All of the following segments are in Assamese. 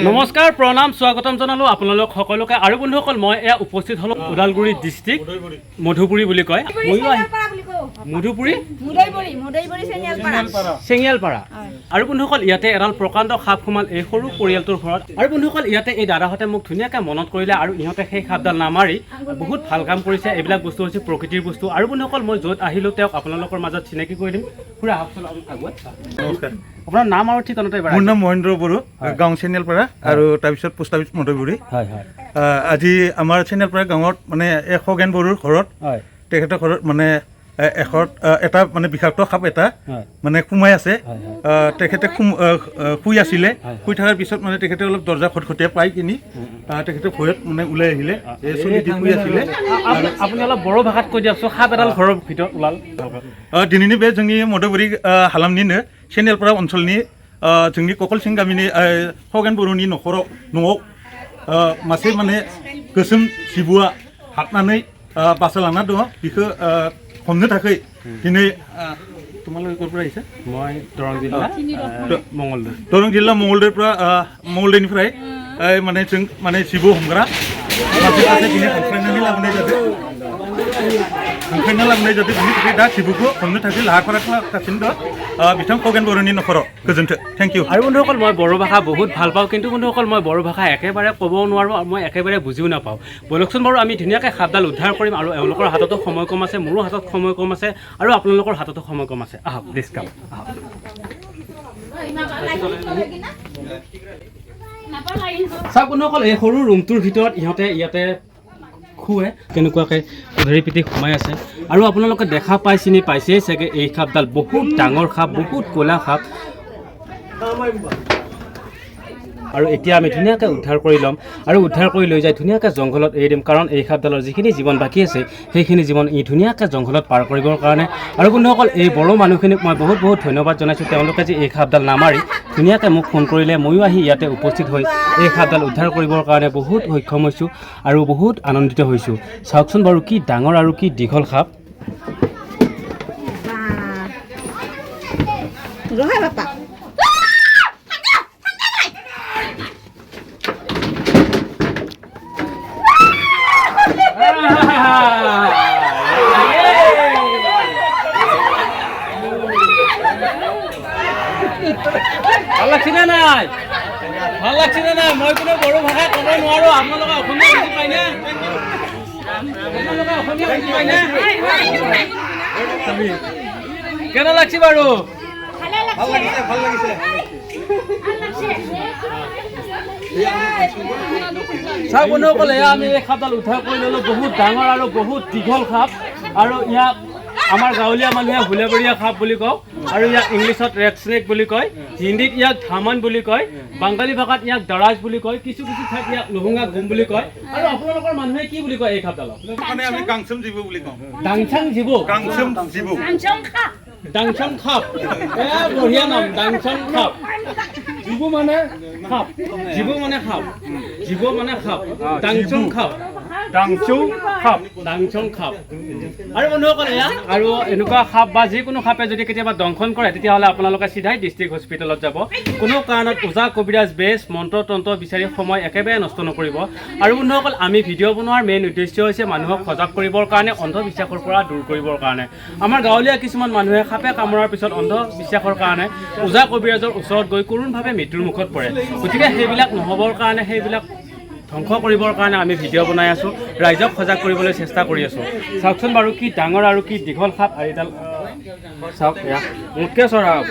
নমস্কাৰ প্ৰণাম স্বাগতম জনালোঁ আপোনালোক সকলোকে আৰু বন্ধুসকল মই এয়া উপস্থিত হ'লোঁ ওদালগুৰি ডিষ্ট্ৰিক্ট মধুপুৰী বুলি কয় মধুপুৰী চেঙিয়ালপাৰা আৰু বন্ধুসকল ইয়াতে এডাল প্ৰকাণ্ড সাপ সোমাল এই সৰু পৰিয়ালটোৰ ঘৰত আৰু বন্ধুসকল ইয়াতে এই দাদাহঁতে মোক ধুনীয়াকৈ মনত কৰিলে আৰু ইহঁতে সেই সাপডাল নামাৰি বহুত ভাল কাম কৰিছে এইবিলাক বস্তু হৈছে প্ৰকৃতিৰ বস্তু আৰু বন্ধুসকল মই য'ত আহিলোঁ তেওঁক আপোনালোকৰ মাজত চিনাকি কৰি দিম খুৰা আহকচোন আগুৱাই নমস্কাৰ আপোনাৰ নাম আৰু ঠিকনাটো মোৰ নাম মহেন্দ্ৰ বড়ো গাঁও চেনিয়ালপাৰা আৰু তাৰপিছত পোষ্ট অফিচ মধুপুৰী হয় হয় আজি আমাৰ চেনিয়ালপাৰা গাঁৱত মানে এই খগেন বড়োৰ ঘৰত হয় তেখেতৰ ঘৰত মানে এটা মানে বিষাক্ত সাপ এটা মানে সোমাই আছে তেখেতে শুই আছিলে শুই থকাৰ পিছত মানে তেখেতে অলপ দৰ্জা খটখটীয়া পাই কিনি তেখেতে ভয়ত মানে ওলাই আহিলে চলি দি শুই আছিলে আপুনি অলপ বড়ো ভাষাত কৈ দিয়কচোন সাপ এডাল ঘৰৰ ভিতৰত ওলাল दिनैनि बे जोंनि मधुपुरी हालामनिनो सेनियालपारा ओनसोलनि जोंनि ककलसिं गामिनि खगेन बर'नि न'आव मासे माने गोसोम जिबौआ हाबनानै बासा लाना दङ बेखौ हमनो थाखाय दिनै তোমালোকে ক'ৰ পৰা আহিছে মই দৰং জিলা মঙলদৈ दरं जिल्ला मंगलदैनिफ्राय माने जों माने जिबौ हमग्रा मासे मासे दिनै हांख्रायनानै लाबोनाय जादों हांख्रायना लाबोनाय जादों बिनि थाखाय दा जिबौखौ हमनो थाखाय लाहार फाहार खालामगासिनो दं बिथां खगेन बर'नि न'खराव गोजोन्थों थेंक इउ আৰু বন্ধুসকল মই বড়ো ভাষা বহুত ভাল পাওঁ কিন্তু বন্ধুসকল মই বড়ো ভাষা একেবাৰে ক'ব নোৱাৰোঁ আৰু মই একেবাৰে বুজিও নাপাওঁ বলকচোন বাৰু আমি ধুনীয়াকৈ সাপডাল উদ্ধাৰ কৰিম আৰু এওঁলোকৰ হাততো সময় কম আছে মোৰো হাতত সময় কম আছে আৰু আপোনালোকৰ হাততো সময় কম আছে আহক প্লিজ কাম আহক চাওক বন্ধুসকল এই সৰু ৰুমটোৰ ভিতৰত ইহঁতে ইয়াতে খুৱে কেনেকুৱাকৈ ধৰি পিটি সোমাই আছে আৰু আপোনালোকে দেখা পাই চিনি পাইছেই চাগে এই সাপডাল বহুত ডাঙৰ সাপ বহুত ক'লা সাপ আৰু এতিয়া আমি ধুনীয়াকৈ উদ্ধাৰ কৰি ল'ম আৰু উদ্ধাৰ কৰি লৈ যাই ধুনীয়াকৈ জংঘলত এৰি দিম কাৰণ এই সাপডালৰ যিখিনি জীৱন বাকী আছে সেইখিনি জীৱন ই ধুনীয়াকৈ জংঘলত পাৰ কৰিবৰ কাৰণে আৰু বন্ধুসকল এই বড়ো মানুহখিনিক মই বহুত বহুত ধন্যবাদ জনাইছোঁ তেওঁলোকে যে এই সাপডাল নামাৰি ধুনীয়াকৈ মোক ফোন কৰিলে ময়ো আহি ইয়াতে উপস্থিত হৈ এই সাপডাল উদ্ধাৰ কৰিবৰ কাৰণে বহুত সক্ষম হৈছোঁ আৰু বহুত আনন্দিত হৈছোঁ চাওকচোন বাৰু কি ডাঙৰ আৰু কি দীঘল সাপ ভাল লাগছে নে নাই ভাল লাগছে নে নাই মই কোনো বড়ো ভাষা ক'ব নোৱাৰোঁ আপোনালোকে অসমীয়া বুজি পায়নে আপোনালোকে অসমীয়া বুজি পায়নে কেনে লাগছে বাৰু ভাল লাগিছে চাওক বন্ধুসকল এয়া আমি এই সাপডাল উদ্ধাৰ কৰি ল'লোঁ বহুত ডাঙৰ আৰু বহুত দীঘল সাপ আৰু ইয়াক আমাৰ গাঁৱলীয়া মানুহে হুলেবৰীয়া সাপ বুলি কওঁ আৰু ইয়াক ইংলিছত ৰেড স্নেক বুলি কয় হিন্দীত ইয়াক ধামান বুলি কয় বাংগালী ভাষাত ইয়াক দৰাজ বুলি কয় কিছু কিছু ঠাইত ইয়াক লুহুঙা গুম বুলি কয় আৰু আপোনালোকৰ মানুহে কি বুলি কয় এই সাপডালক মানে আমি গাংচম জিবৌ বুলি কওঁ ডাংচাং জিবৌ গাংচম জিবৌ ডাংচাং খাপ এয়া বঢ়িয়া নাম ডাংচাং খাপ জিবৌ মানে খাপ জিবৌ মানে খাপ জিবৌ মানে খাপ ডাংচং খাপ ডাংচং খাপ আৰু বন্ধুসকল এয়া আৰু এনেকুৱা সাপ বা যিকোনো সাপে যদি কেতিয়াবা দংশন কৰে তেতিয়াহ'লে আপোনালোকে চিধাই ডিষ্ট্ৰিক্ট হস্পিটেলত যাব কোনো কাৰণত ওজা কবিৰাজ বেজ মন্ত্ৰ তন্ত্ৰ বিচাৰি সময় একেবাৰে নষ্ট নকৰিব আৰু বন্ধুসকল আমি ভিডিঅ' বনোৱাৰ মেইন উদ্দেশ্য হৈছে মানুহক সজাগ কৰিবৰ কাৰণে অন্ধবিশ্বাসৰ পৰা দূৰ কৰিবৰ কাৰণে আমাৰ গাঁৱলীয়া কিছুমান মানুহে সাপে কামোৰাৰ পিছত অন্ধবিশ্বাসৰ কাৰণে ওজা কবিৰাজৰ ওচৰত গৈ কৰোণভাৱে মৃত্যুৰ মুখত পৰে গতিকে সেইবিলাক নহ'বৰ কাৰণে সেইবিলাক ধ্বংস কৰিবৰ কাৰণে আমি ভিডিঅ' বনাই আছোঁ ৰাইজক সজাগ কৰিবলৈ চেষ্টা কৰি আছোঁ চাওকচোন বাৰু কি ডাঙৰ আৰু কি দীঘল সাপ আৰু এইডাল চাওক এয়া মোতকৈ চৰা হ'ব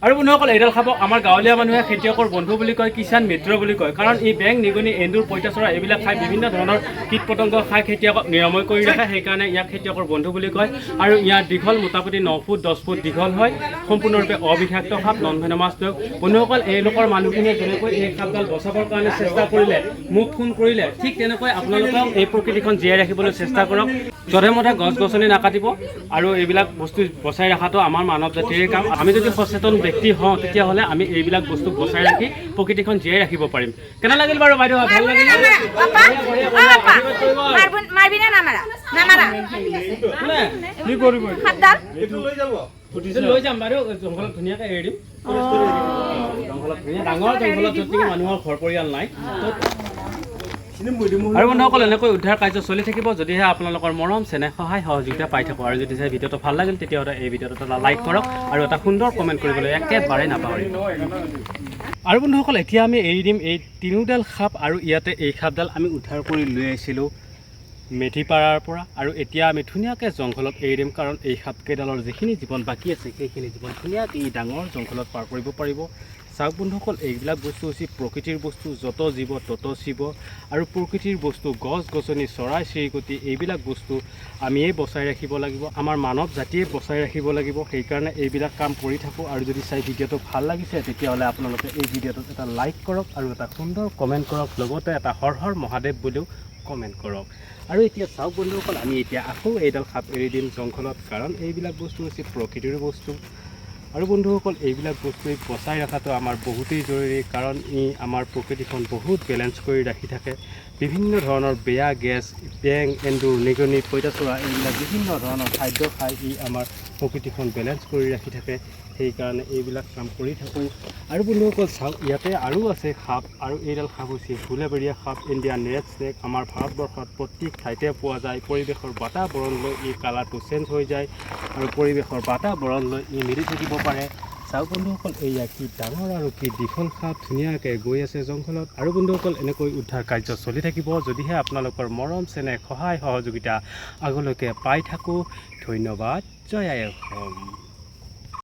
আৰু বন্ধুসকল এইডাল সাপক আমাৰ গাঁৱলীয়া মানুহে খেতিয়কৰ বন্ধু বুলি কয় কিষাণ মিত্ৰ বুলি কয় কাৰণ ই বেং নিগনি এন্দুৰ পঁইতাচোৰা এইবিলাক খাই বিভিন্ন ধৰণৰ কীট পতংগ খাই খেতিয়কক নিৰাময় কৰি ৰাখে সেইকাৰণে ইয়াক খেতিয়কৰ বন্ধু বুলি কয় আৰু ইয়াৰ দীঘল মোটামুটি 9 ফুট 10 ফুট দীঘল হয় সম্পূৰ্ণৰূপে অবিষাক্ত সাপ নন ভেনমাছ ডগ বন্ধুসকল এওঁলোকৰ মানুহখিনিয়ে যেনেকৈ এই সাপডাল বচাবৰ কাৰণে চেষ্টা কৰিলে মোক ফোন কৰিলে ঠিক তেনেকৈ আপোনালোকেও এই প্ৰকৃতিখন জীয়াই ৰাখিবলৈ চেষ্টা কৰক যধে মধে গছ গছনি নাকাটিব আৰু এইবিলাক বস্তু বচাই ৰখাটো আমাৰ মানৱ জাতিৰে কাম আমি যদি সচেতন ব্যক্তি হওঁ তেতিয়াহ'লে আমি এইবিলাক বস্তু বচাই ৰাখি প্ৰকৃতিখন জীয়াই ৰাখিব পাৰিম কেনে লাগিল বাৰু বাইদেউ ভাল লাগিল লৈ যাম বাইদেউ জংঘলত ধুনীয়াকৈ এৰি দিম জংঘলত ডাঙৰ জংঘলত য'ত নেকি মানুহৰ ঘৰ পৰিয়াল নাই আৰু বন্ধুসকল এনেকৈ উদ্ধাৰ কাৰ্য চলি থাকিব যদিহে আপোনালোকৰ মৰম চেনেহ সহায় সহযোগিতা পাই থাকোঁ আৰু যদি চাই ভিডিঅ'টো ভাল লাগিল তেতিয়াহ'লে এই ভিডিঅ'টো এটা লাইক কৰক আৰু এটা সুন্দৰ কমেণ্ট কৰিবলৈ একেবাৰে নাপাহৰিব আৰু বন্ধুসকল এতিয়া আমি এৰি দিম এই তিনিওডাল সাপ আৰু ইয়াতে এই সাপডাল আমি উদ্ধাৰ কৰি লৈ আহিছিলোঁ মেথিপাৰাৰ পৰা আৰু এতিয়া আমি ধুনীয়াকৈ জংঘলত এৰি দিম কাৰণ এই সাপকেইডালৰ যিখিনি জীৱন বাকী আছে সেইখিনি জীৱন ধুনীয়াকৈ এই ডাঙৰ জংঘলত পাৰ কৰিব পাৰিব চাওক বন্ধুসকল এইবিলাক বস্তু হৈছে প্ৰকৃতিৰ বস্তু যত জীৱ তত শিৱ আৰু প্ৰকৃতিৰ বস্তু গছ গছনি চৰাই চিৰিকটি এইবিলাক বস্তু আমিয়েই বচাই ৰাখিব লাগিব আমাৰ মানৱ জাতিয়ে বচাই ৰাখিব লাগিব সেইকাৰণে এইবিলাক কাম কৰি থাকোঁ আৰু যদি চাই ভিডিঅ'টো ভাল লাগিছে তেতিয়াহ'লে আপোনালোকে এই ভিডিঅ'টোত এটা লাইক কৰক আৰু এটা সুন্দৰ কমেণ্ট কৰক লগতে এটা হৰ হৰ মহাদেৱ বুলিও কমেণ্ট কৰক আৰু এতিয়া চাওক বন্ধুসকল আমি এতিয়া আকৌ এইডাল সাপ এৰি দিম জংঘলত কাৰণ এইবিলাক বস্তু হৈছে প্ৰকৃতিৰ বস্তু আৰু বন্ধুসকল এইবিলাক বস্তু বচাই ৰখাটো আমাৰ বহুতেই জৰুৰী কাৰণ ই আমাৰ প্ৰকৃতিখন বহুত বেলেঞ্চ কৰি ৰাখি থাকে বিভিন্ন ধৰণৰ বেয়া গেছ বেং এন্দুৰ নিগনি পঁইতাচোৰা এইবিলাক বিভিন্ন ধৰণৰ খাদ্য খাই ই আমাৰ প্ৰকৃতিখন বেলেঞ্চ কৰি ৰাখি থাকে সেইকাৰণে এইবিলাক কাম কৰি থাকোঁ আৰু বন্ধুসকল চাওক ইয়াতে আৰু আছে সাপ আৰু এইডাল সাপ হৈছে হুলেবেৰীয়া সাপ ইণ্ডিয়ান ৰেড স্নেক আমাৰ ভাৰতবৰ্ষত প্ৰত্যেক ঠাইতে পোৱা যায় পৰিৱেশৰ বাতাবৰণলৈ ই কালাৰটো চেঞ্জ হৈ যায় আৰু পৰিৱেশৰ বাতাবৰণলৈ ই মিলি থাকিব পাৰে চাওক বন্ধুসকল এয়া কি ডাঙৰ আৰু কি দীঘল সাপ ধুনীয়াকৈ গৈ আছে জংঘলত আৰু বন্ধুসকল এনেকৈ উদ্ধাৰ কাৰ্য চলি থাকিব যদিহে আপোনালোকৰ মৰম চেনেহ সহায় সহযোগিতা আগলৈকে পাই থাকোঁ ধন্যবাদ জয় আই অসম।